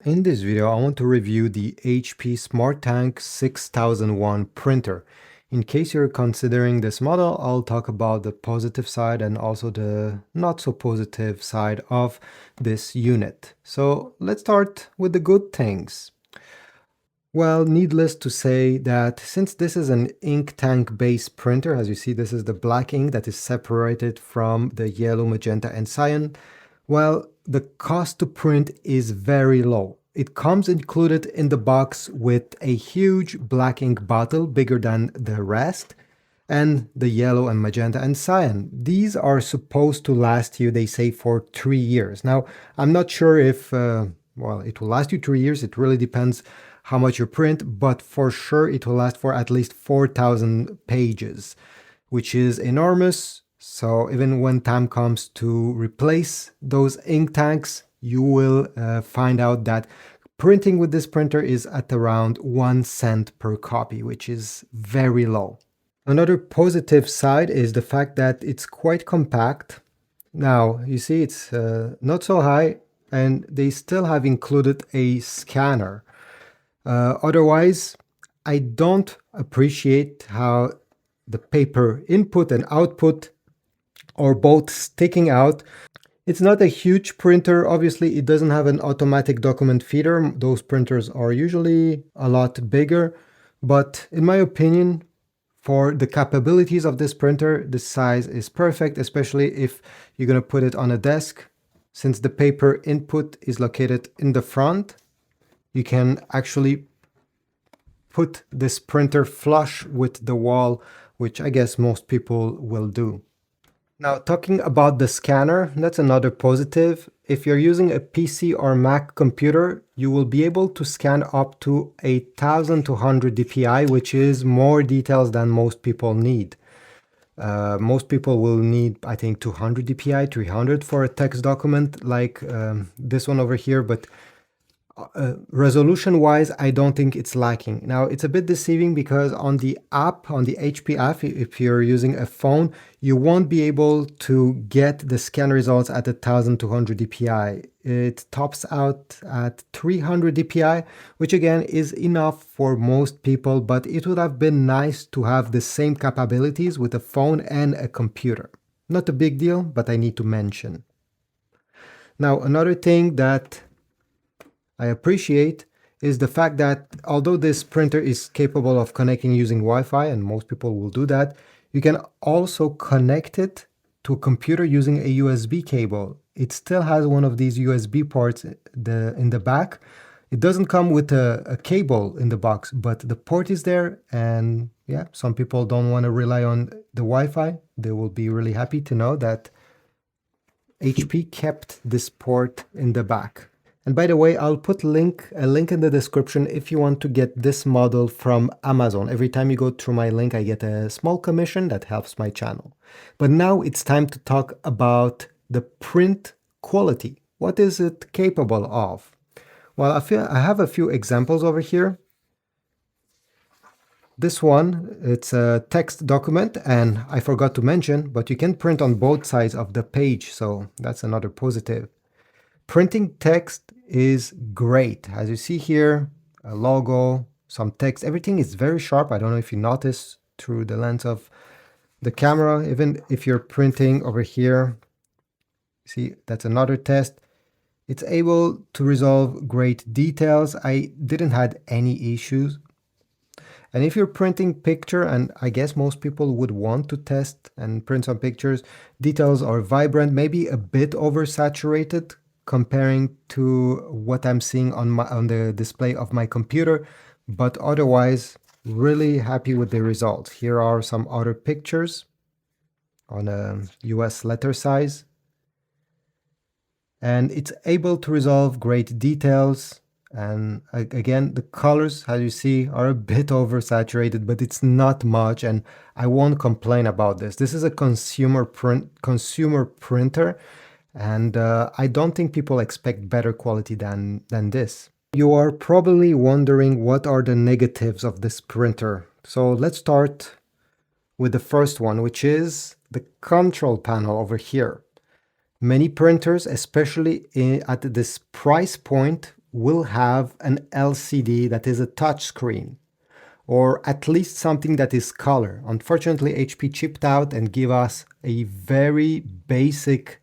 In this video, I want to review the HP SmartTank 6001 printer. In case you're considering this model, I'll talk about the positive side and also the not so positive side of this unit. So let's start with the good things. Well, needless to say that since this is an ink tank based printer, as you see, this is the black ink that is separated from the yellow, magenta, and cyan. Well, the cost to print is very low. It comes included in the box with a huge black ink bottle, bigger than the rest, and the yellow and magenta and cyan. These are supposed to last you, they say, for 3 years. Now, I'm not sure if, well, it will last you 3 years. It really depends how much you print, but for sure it will last for at least 4,000 pages, which is enormous. So even when time comes to replace those ink tanks, you will find out that printing with this printer is at around 1 cent per copy, which is very low. Another positive side is the fact that it's quite compact. Now, you see it's not so high, and they still have included a scanner. Otherwise, I don't appreciate how the paper input and output are both sticking out. It's not a huge printer. Obviously, it doesn't have an automatic document feeder. Those printers are usually a lot bigger. But in my opinion, for the capabilities of this printer, the size is perfect, especially if you're going to put it on a desk. Since the paper input is located in the front, you can actually put this printer flush with the wall, which I guess most people will do. Now, talking about the scanner, that's another positive. If you're using a PC or Mac computer, you will be able to scan up to 1200 dpi, which is more details than most people need. Most people will need, I think, 200 dpi, 300 for a text document like this one over here, but resolution wise, I don't think it's lacking. Now, it's a bit deceiving because on the app, on the HP app, if you're using a phone, you won't be able to get the scan results at 1200 dpi. It tops out at 300 dpi, which again is enough for most people, but it would have been nice to have the same capabilities with a phone and a computer. Not a big deal, but I need to mention. Now, another thing that I appreciate is the fact that although this printer is capable of connecting using Wi-Fi, and most people will do that, you can also connect it to a computer using a USB cable. It still has one of these USB ports in the back. It doesn't come with a cable in the box, but the port is there, and yeah, some people don't want to rely on the Wi-Fi. They will be really happy to know that HP kept this port in the back. And by the way, I'll put a link in the description if you want to get this model from Amazon. Every time you go through my link, I get a small commission that helps my channel. But now it's time to talk about the print quality. What is it capable of? Well, I have a few examples over here. This one, it's a text document, and I forgot to mention, but you can print on both sides of the page, so that's another positive. Printing text is great. As you see here, a logo, some text, everything is very sharp. I don't know if you notice through the lens of the camera. Even if you're printing over here, see, that's another test. It's able to resolve great details. I didn't had any issues. And if you're printing picture, and I guess most people would want to test and print some pictures, details are vibrant, maybe a bit oversaturated comparing to what I'm seeing on the display of my computer, but otherwise really happy with the results. Here are some other pictures on a US letter size, and it's able to resolve great details. And again, the colors, as you see, are a bit oversaturated, but it's not much, and I won't complain about this. This is a consumer printer, and I don't think people expect better quality than this. You are probably wondering what are the negatives of this printer. So let's start with the first one, which is the control panel over here. Many printers, especially at this price point, will have an LCD that is a touch screen, or at least something that is color. Unfortunately, HP chipped out and give us a very basic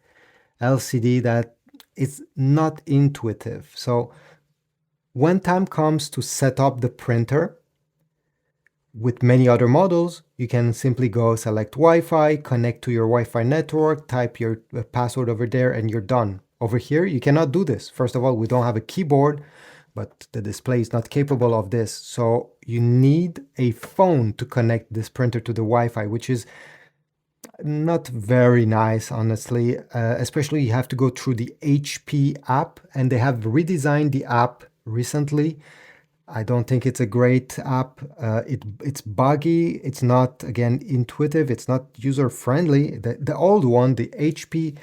LCD that is not intuitive. So when time comes to set up the printer, with many other models, you can simply go select Wi-Fi, connect to your Wi-Fi network, type your password over there, and you're done. Over here, you cannot do this. First of all, we don't have a keyboard, but the display is not capable of this. So you need a phone to connect this printer to the Wi-Fi, which is not very nice, honestly. Especially you have to go through the HP app, and they have redesigned the app recently. I don't think it's a great app. It's buggy. It's not, again, intuitive. It's not user-friendly. The old one, the HP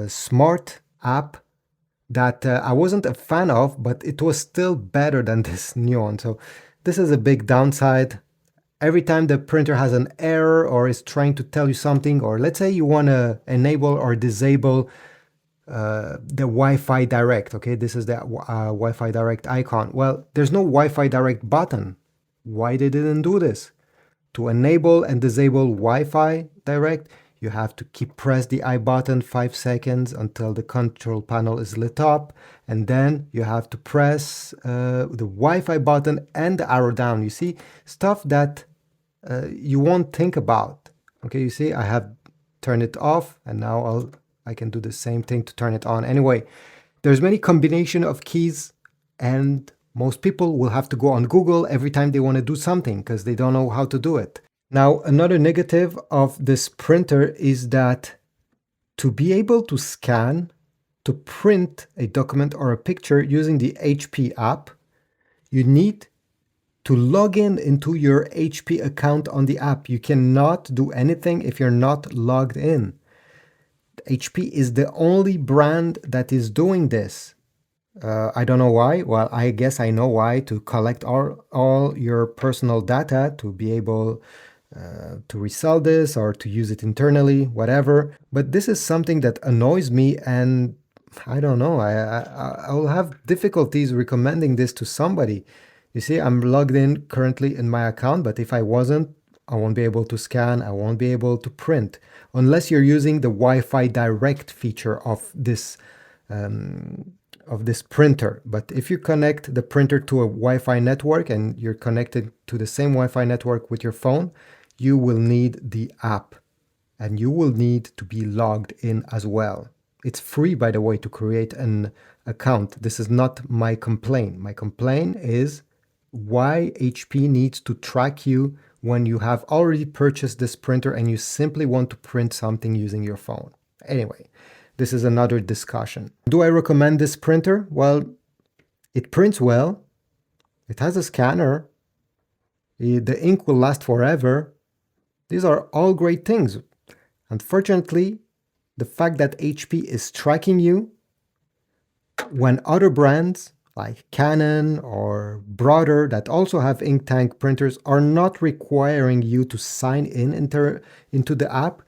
Smart app, that I wasn't a fan of, but it was still better than this new one. So this is a big downside. Every time the printer has an error or is trying to tell you something, or let's say you want to enable or disable the Wi-Fi Direct, okay? This is the Wi-Fi Direct icon. Well, there's no Wi-Fi Direct button. Why they didn't do this? To enable and disable Wi-Fi Direct, you have to keep press the I button 5 seconds until the control panel is lit up, and then you have to press the Wi-Fi button and the arrow down. You see, stuff that you won't think about. Okay, you see, I have turned it off, and now I can do the same thing to turn it on. Anyway, there's many combination of keys, and most people will have to go on Google every time they want to do something because they don't know how to do it. Now, another negative of this printer is that to be able to scan, to print a document or a picture using the HP app, you need to log in into your HP account on the app. You cannot do anything if you're not logged in. HP is the only brand that is doing this. I don't know why. Well, I guess I know why. To collect all your personal data, to be able to resell this or to use it internally, whatever. But this is something that annoys me, and I don't know. I will have difficulties recommending this to somebody. You see, I'm logged in currently in my account, but if I wasn't, I won't be able to scan, I won't be able to print, unless you're using the Wi-Fi Direct feature of this printer. But if you connect the printer to a Wi-Fi network and you're connected to the same Wi-Fi network with your phone, you will need the app, and you will need to be logged in as well. It's free, by the way, to create an account. This is not my complaint. My complaint is why HP needs to track you when you have already purchased this printer and you simply want to print something using your phone. Anyway, this is another discussion. Do I recommend this printer? Well, it prints well. It has a scanner. The ink will last forever. These are all great things. Unfortunately, the fact that HP is tracking you when other brands like Canon or Brother that also have ink tank printers are not requiring you to sign in into the app,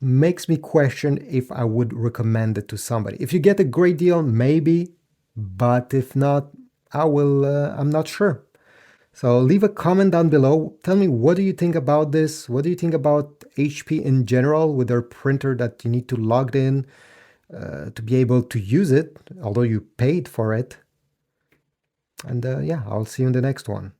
makes me question if I would recommend it to somebody. If you get a great deal, maybe, but if not, I'm not sure. So leave a comment down below. Tell me, what do you think about this? What do you think about HP in general with their printer that you need to log in to be able to use it, although you paid for it? And yeah, I'll see you in the next one.